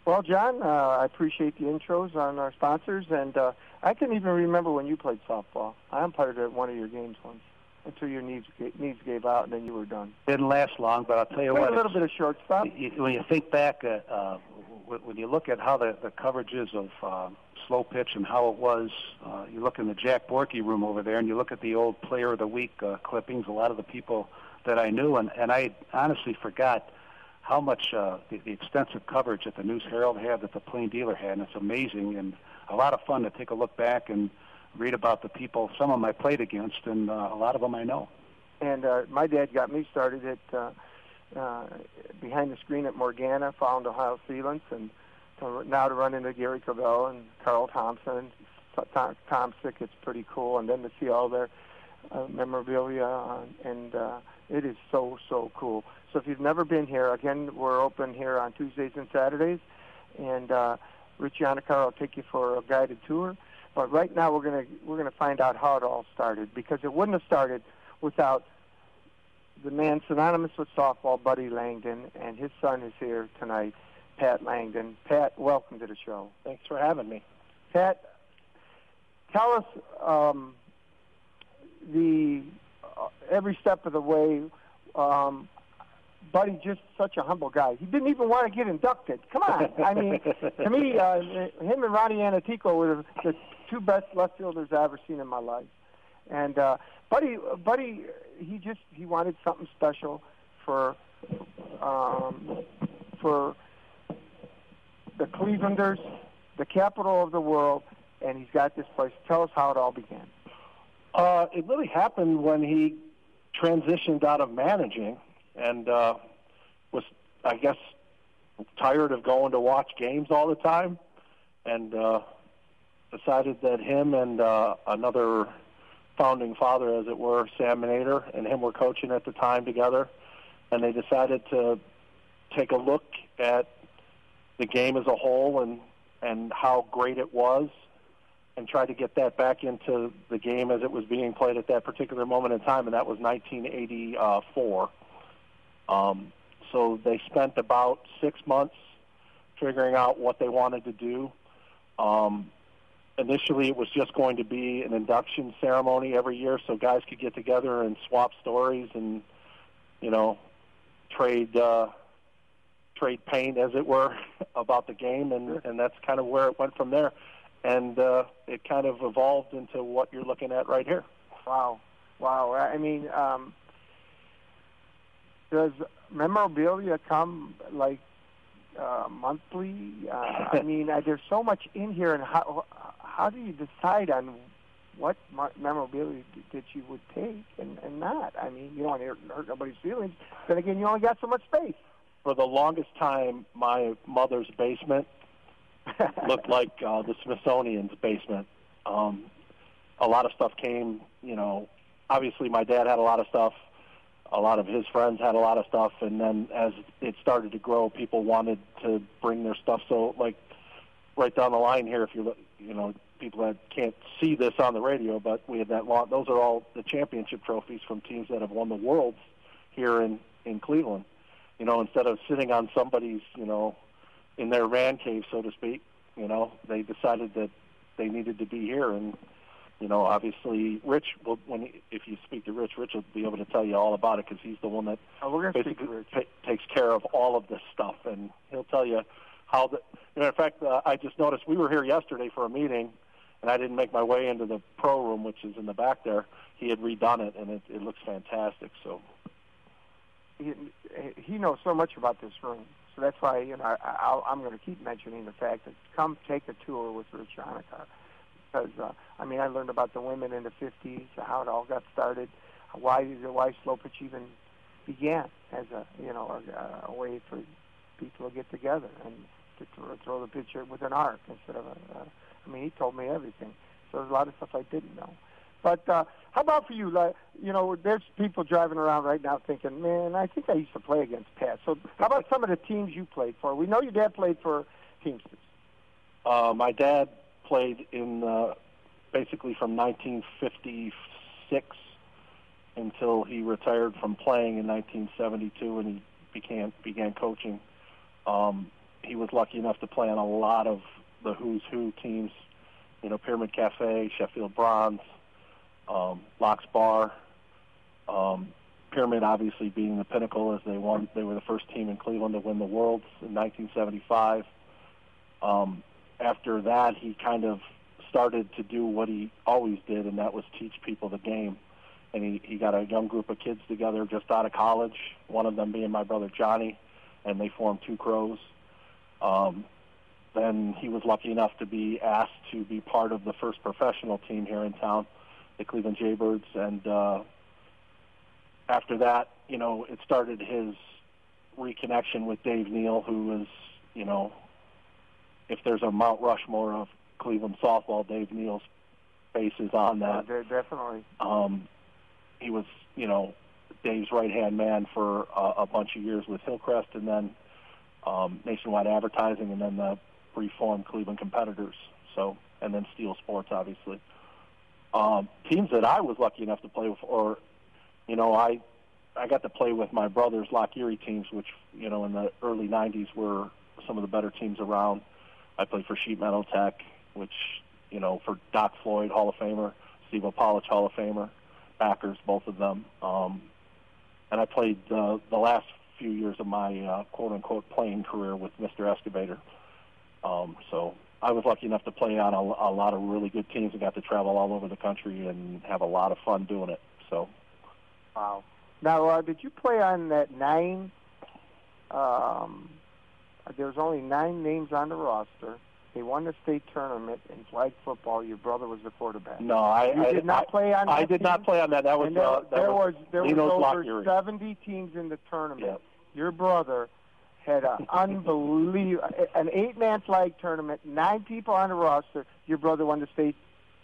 Well, John, I appreciate the intros on our sponsors, and I can even remember when you played softball. I umpired at one of your games once until your knees gave out, and then you were done. Didn't last long, but I'll tell you Played what. A little bit of shortstop. When you think back, when you look at how the coverage is of slow pitch and how it was, you look in the Jack Borky room over there, and you look at the old Player of the Week clippings, a lot of the people that I knew, and I honestly forgot how much the extensive coverage that the News Herald had, that the Plain Dealer had, and it's amazing and a lot of fun to take a look back and read about the people. Some of them I played against, and a lot of them I know. And my dad got me started at behind the screen at Morgana, found Ohio Sealants, and now to run into Gary Cavell and Carl Thompson, Tom Sickett's pretty cool, and then to see all their memorabilia, and it is so cool. So if you've never been here, again, we're open here on Tuesdays and Saturdays, and Rich Yannicar will take you for a guided tour. But right now we're gonna find out how it all started, because it wouldn't have started without the man synonymous with softball, Buddy Langdon, and his son is here tonight, Pat Langdon. Pat, welcome to the show. Thanks for having me. Pat, tell us every step of the way. Buddy, just such a humble guy. He didn't even want to get inducted. Come on. I mean, to me, him and Ronnie Anatico were the two best left fielders I've ever seen in my life. And Buddy, he wanted something special for the Clevelanders, the capital of the world, and he's got this place. Tell us how it all began. It really happened when he transitioned out of managing and was, I guess, tired of going to watch games all the time, and decided that him and another founding father, as it were, Sam Nader, and him were coaching at the time together, and they decided to take a look at the game as a whole and how great it was, and try to get that back into the game as it was being played at that particular moment in time, and that was 1984. So they spent about 6 months figuring out what they wanted to do. Initially, it was just going to be an induction ceremony every year so guys could get together and swap stories and, trade paint, as it were, about the game, and that's kind of where it went from there. And it kind of evolved into what you're looking at right here. Wow. I mean, does memorabilia come like monthly? I mean, there's so much in here, and how do you decide on what memorabilia that you would take and not? I mean, you don't want to hurt nobody's feelings. Then again, you only got so much space. For the longest time, my mother's basement looked like the Smithsonian's basement. A lot of stuff came, obviously my dad had a lot of stuff. A lot of his friends had a lot of stuff. And then as it started to grow, people wanted to bring their stuff. So, like, right down the line here, if you look, people that can't see this on the radio, but we had that long. Those are all the championship trophies from teams that have won the Worlds here in Cleveland. Instead of sitting on somebody's, in their man cave, so to speak, they decided that they needed to be here. And, obviously Rich, if you speak to Rich will be able to tell you all about it, because he's the one that basically takes care of all of this stuff. And he'll tell you how in fact, I just noticed we were here yesterday for a meeting, and I didn't make my way into the pro room, which is in the back there. He had redone it, and it looks fantastic. So he knows so much about this room. So that's why, I'm going to keep mentioning the fact that come take a tour with Rich Yannicar. Because, I learned about the women in the 50s, how it all got started, why slow pitch even began as a way for people to get together and to throw the pitch with an arc instead of he told me everything. So there's a lot of stuff I didn't know. But how about for you? There's people driving around right now thinking, man, I think I used to play against Pat. So how about some of the teams you played for? We know your dad played for Teamsters. My dad played in basically from 1956 until he retired from playing in 1972, and he began coaching. he was lucky enough to play on a lot of the who's who teams, Pyramid Cafe, Sheffield Bronze, Locks Bar, Pyramid obviously being the pinnacle as they were the first team in Cleveland to win the Worlds in 1975. After that, he kind of started to do what he always did, and that was teach people the game. And he got a young group of kids together just out of college, one of them being my brother Johnny, and they formed Two Crows. Then he was lucky enough to be asked to be part of the first professional team here in town, the Cleveland Jaybirds. And after that, it started his reconnection with Dave Neal, who was, if there's a Mount Rushmore of Cleveland softball, Dave Neal's face is on that. Yeah, definitely. He was, Dave's right-hand man for a bunch of years with Hillcrest, and then Nationwide Advertising, and then the reformed Cleveland Competitors, and then Steel Sports, obviously. Teams that I was lucky enough to play with, I got to play with my brother's Loch Erie teams, which, in the early 90s were some of the better teams around. I played for Sheet Metal Tech, which, for Doc Floyd, Hall of Famer, Steve Opalich, Hall of Famer, backers, both of them. And I played the last few years of my quote-unquote playing career with Mr. Escobator. So I was lucky enough to play on a lot of really good teams and got to travel all over the country and have a lot of fun doing it. So, wow. Now, did you play on that 9? There was only 9 names on the roster. They won the state tournament in flag football. Your brother was the quarterback. No, I did not play on that. I did not play on that. That was there was over Loch-Erie. 70 teams in the tournament. Yep. Your brother had an unbelievable, an 8-man flag tournament, 9 people on the roster. Your brother won the state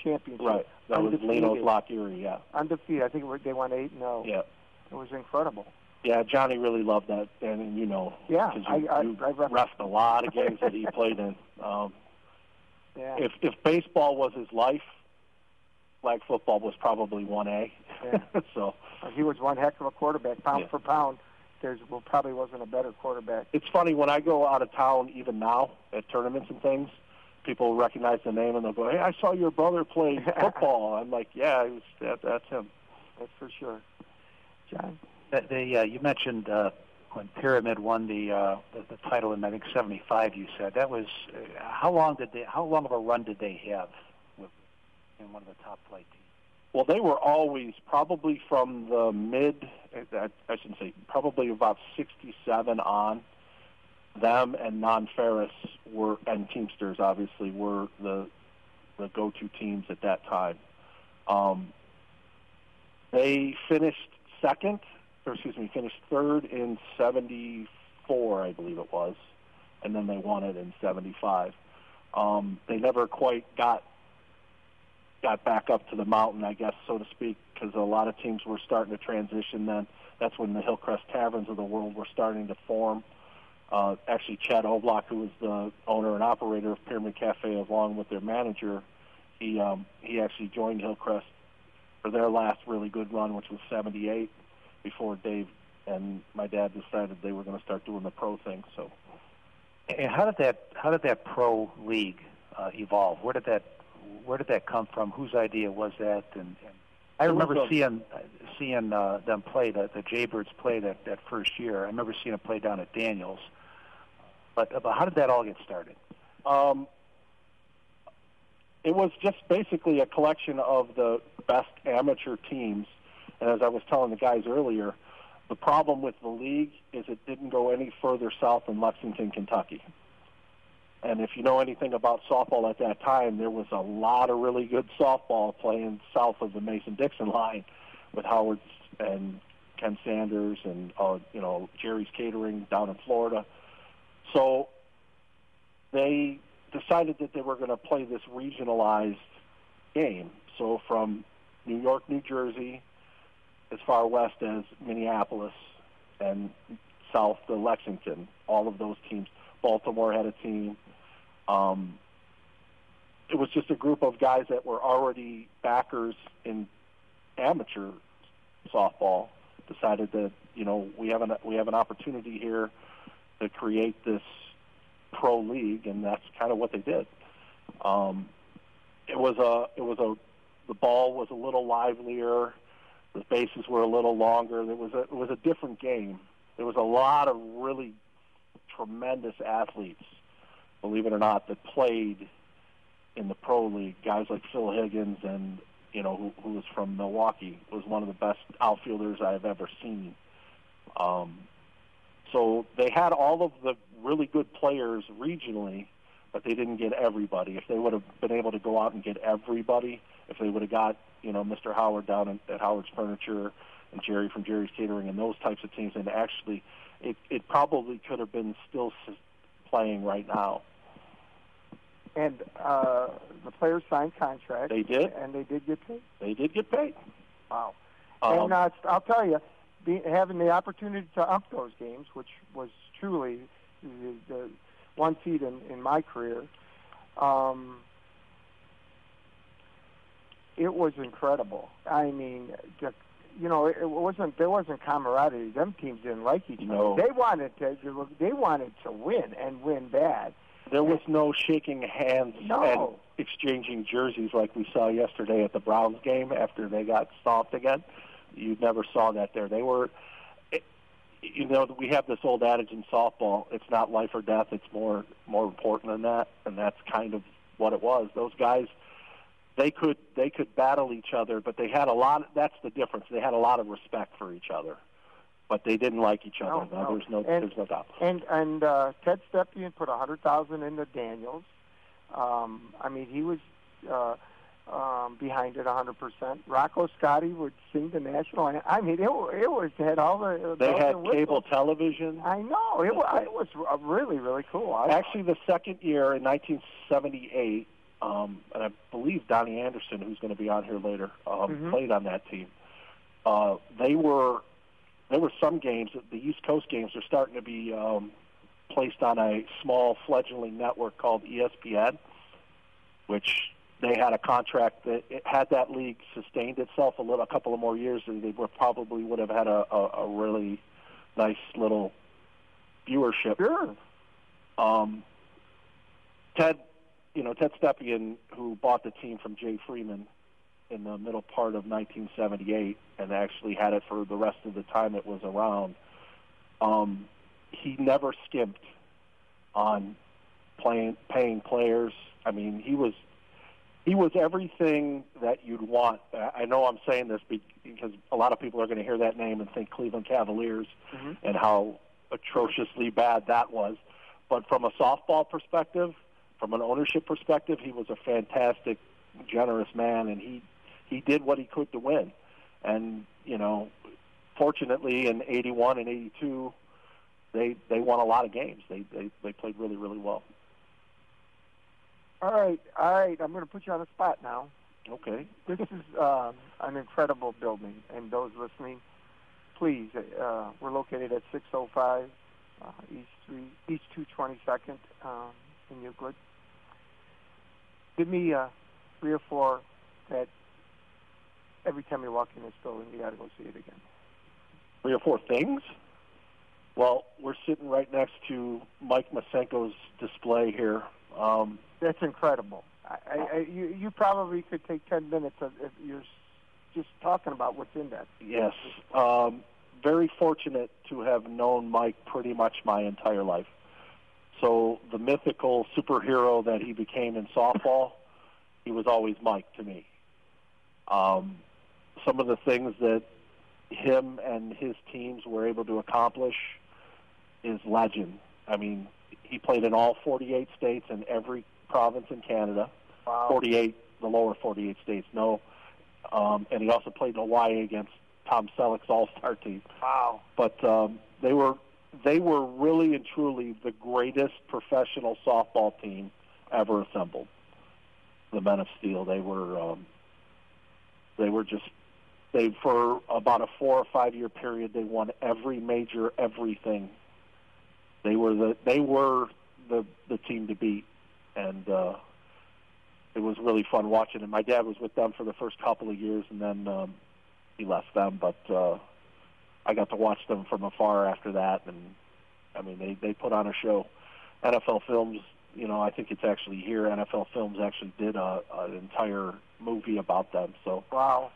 championship. Right. That was Leno's Loch-Erie, yeah. Undefeated. I think they won 8-0. Yeah. It was incredible. Yeah, Johnny really loved that, and yeah, you refed a lot of games that he played in. Yeah. If baseball was his life, flag football was probably 1A. Yeah. So he was one heck of a quarterback, pound for pound. Probably wasn't a better quarterback. It's funny when I go out of town, even now at tournaments and things, people recognize the name and they'll go, "Hey, I saw your brother play football." I'm like, "Yeah, that's him." That's for sure. John. You mentioned when Pyramid won the title in I think '75. You said that was how long of a run did they have in one of the top flight teams? Well, they were always probably from the I shouldn't say, probably about 67 on. Them and Non-Ferris and Teamsters obviously were the go-to teams at that time. They finished third in 74, I believe it was, and then they won it in 75. They never quite got back up to the mountain, I guess, so to speak, because a lot of teams were starting to transition then. That's when the Hillcrest Taverns of the world were starting to form. Actually, Chad Oblock, who was the owner and operator of Pyramid Cafe, along with their manager, he actually joined Hillcrest for their last really good run, which was 78, before Dave and my dad decided they were going to start doing the pro thing. So, and how did that pro league evolve? Where did that come from? Whose idea was that? And I remember seeing them play the Jaybirds play that first year. I remember seeing them play down at Daniels. But how did that all get started? It was just basically a collection of the best amateur teams. And as I was telling the guys earlier, the problem with the league is it didn't go any further south than Lexington, Kentucky. And if you know anything about softball at that time, there was a lot of really good softball playing south of the Mason-Dixon line with Howard and Ken Sanders and Jerry's Catering down in Florida. So they decided that they were going to play this regionalized game. So from New York, New Jersey, as far west as Minneapolis, and south to Lexington, all of those teams. Baltimore had a team. It was just a group of guys that were already backers in amateur softball. Decided that we have an opportunity here to create this pro league, and that's kind of what they did. The ball was a little livelier, the bases were a little longer. It was a different game. There was a lot of really tremendous athletes, believe it or not, that played in the pro league. Guys like Phil Higgins, and who was from Milwaukee, was one of the best outfielders I've ever seen. So they had all of the really good players regionally, but they didn't get everybody. If they would have been able to go out and get everybody, if they would have got, Mr. Howard down at Howard's Furniture and Jerry from Jerry's Catering and those types of teams, and actually it probably could have been still playing right now. And the players signed contracts. They did. And they did get paid. They did get paid. Wow. And I'll tell you, having the opportunity to ump those games, which was truly the one seed in my career, it was incredible. I mean, there wasn't camaraderie. Them teams didn't like each other. They wanted to win and win bad. There was no shaking hands and exchanging jerseys like we saw yesterday at the Browns game after they got stomped again. You never saw that there. They were, we have this old adage in softball, it's not life or death, it's more important than that, and that's kind of what it was. Those guys, they could battle each other, but they had that's the difference. They had a lot of respect for each other. But they didn't like each other. There's no doubt. And Ted Stepien put $100,000 into Daniels. I mean, he was behind it 100%. Rocco Scotti would sing the national anthem. I mean, it had all the. They had cable television. I know it was really, really cool. Actually, the second year in 1978, and I believe Donnie Anderson, who's going to be on here later, played on that team. There were some games, the East Coast games are starting to be placed on a small fledgling network called ESPN, which they had a contract that had that league sustained itself a couple of more years, and they probably would have had a really nice little viewership. Sure. Ted Stepien, who bought the team from Jay Freeman in the middle part of 1978 and actually had it for the rest of the time it was around, he never skimped on paying players. I mean, he was everything that you'd want. I know I'm saying this because a lot of people are going to hear that name and think Cleveland Cavaliers and how atrociously bad that was. But from a softball perspective, from an ownership perspective, he was a fantastic, generous man, and he did what he could to win. And, fortunately in 81 and 82, they won a lot of games. They played really, really well. All right. I'm going to put you on the spot now. Okay. This is an incredible building, and those listening, please, we're located at 605 East 222nd in Euclid. Give me 3 or 4 that every time you walk in this building, you got to go see it again. 3 or 4 things? Well, we're sitting right next to Mike Masenko's display here. That's incredible. You probably could take 10 minutes if you're just talking about what's in that. Yes. Very fortunate to have known Mike pretty much my entire life. So the mythical superhero that he became in softball, he was always Mike to me. Some of the things that him and his teams were able to accomplish is legend. I mean, he played in all 48 states and every province in Canada. Wow. 48, the lower 48 states, no. And he also played in Hawaii against Tom Selleck's all-star team. Wow. But they were really and truly the greatest professional softball team ever assembled. The Men of Steel. They were for about a 4 or 5 year period, they won every major everything. They were the team to beat, and it was really fun watching it. My dad was with them for the first couple of years, and then he left them. But I got to watch them from afar after that, and I mean they put on a show. NFL Films, I think it's actually here. NFL Films actually did an entire movie about them. So wow.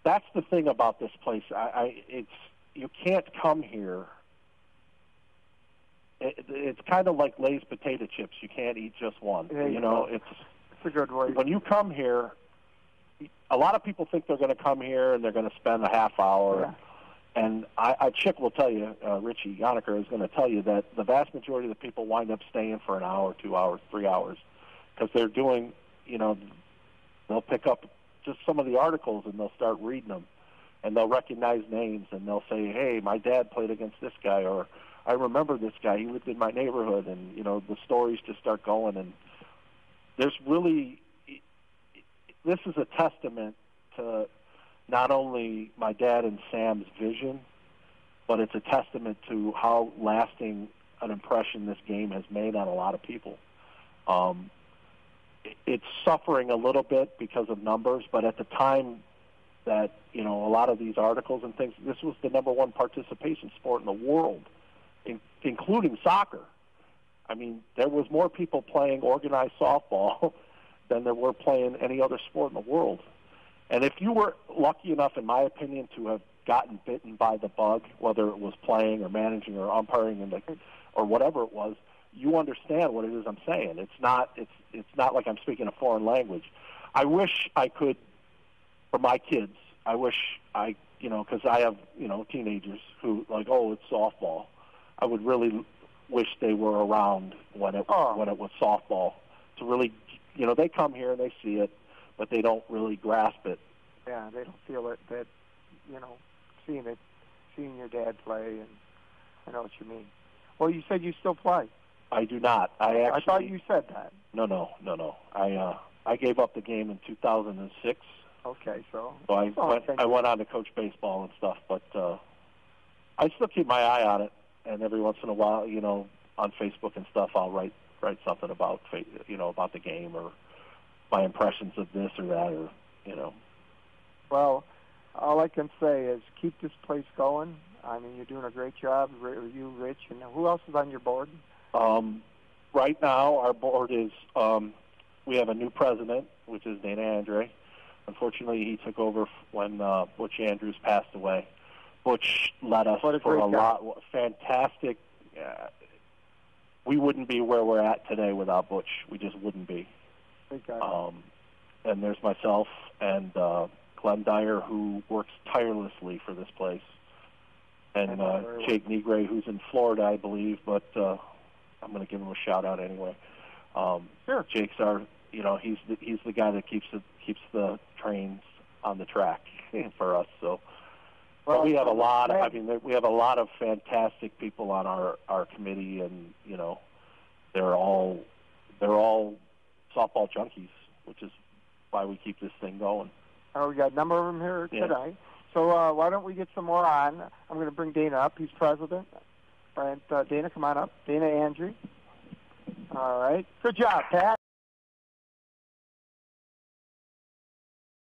That's the thing about this place. You can't come here. It's kind of like Lay's potato chips. You can't eat just one. It's a good way. When you come here, a lot of people think they're going to come here and they're going to spend a half hour. Yeah. And Chick will tell you, Richie Yoniker is going to tell you that the vast majority of the people wind up staying for an hour, 2 hours, 3 hours, because they're doing, they'll pick up just some of the articles and they'll start reading them, and they'll recognize names, and they'll say, hey, my dad played against this guy, or I remember this guy, he lived in my neighborhood, and, the stories just start going. And there's really, this is a testament to not only my dad and Sam's vision, but it's a testament to how lasting an impression this game has made on a lot of people. It's suffering a little bit because of numbers, but at the time that, a lot of these articles and things, this was the number one participation sport in the world, including soccer. I mean, there was more people playing organized softball than there were playing any other sport in the world. And if you were lucky enough, in my opinion, to have gotten bitten by the bug, whether it was playing or managing or umpiring or whatever it was, you understand what it is I'm saying. It's not like I'm speaking a foreign language. I wish I could, for my kids, I wish because I have, teenagers who like, oh, it's softball. I would really wish they were around when it was softball to really, they come here and they see it, but they don't really grasp it. Yeah, they don't feel it. That seeing your dad play, and I know what you mean. Well, you said you still play. I do not. I thought you said that. No. I gave up the game in 2006. Okay, so I went on to coach baseball and stuff, but I still keep my eye on it, and every once in a while, on Facebook and stuff, I'll write something about about the game or my impressions of this or that, or Well, all I can say is keep this place going. I mean, you're doing a great job. You, Rich, and who else is on your board? Right now, our board is we have a new president, which is Dana Andre. Unfortunately, he took over when Butch Andrews passed away. Butch led us for a lot. Fantastic. We wouldn't be where we're at today without Butch. We just wouldn't be. And there's myself and Glenn Dyer, who works tirelessly for this place, and Jake Negre, who's in Florida, I believe, but I'm going to give him a shout out anyway. Sure. Jake's our, he's the guy that keeps the trains on the track for us. So, but we have a lot. We have a lot of fantastic people on our committee, and they're all softball junkies, which is why we keep this thing going. Oh, we got a number of them here today. So why don't we get some more on? I'm going to bring Dana up. He's president. And Dana, come on up. Dana Andre. All right. Good job, Pat.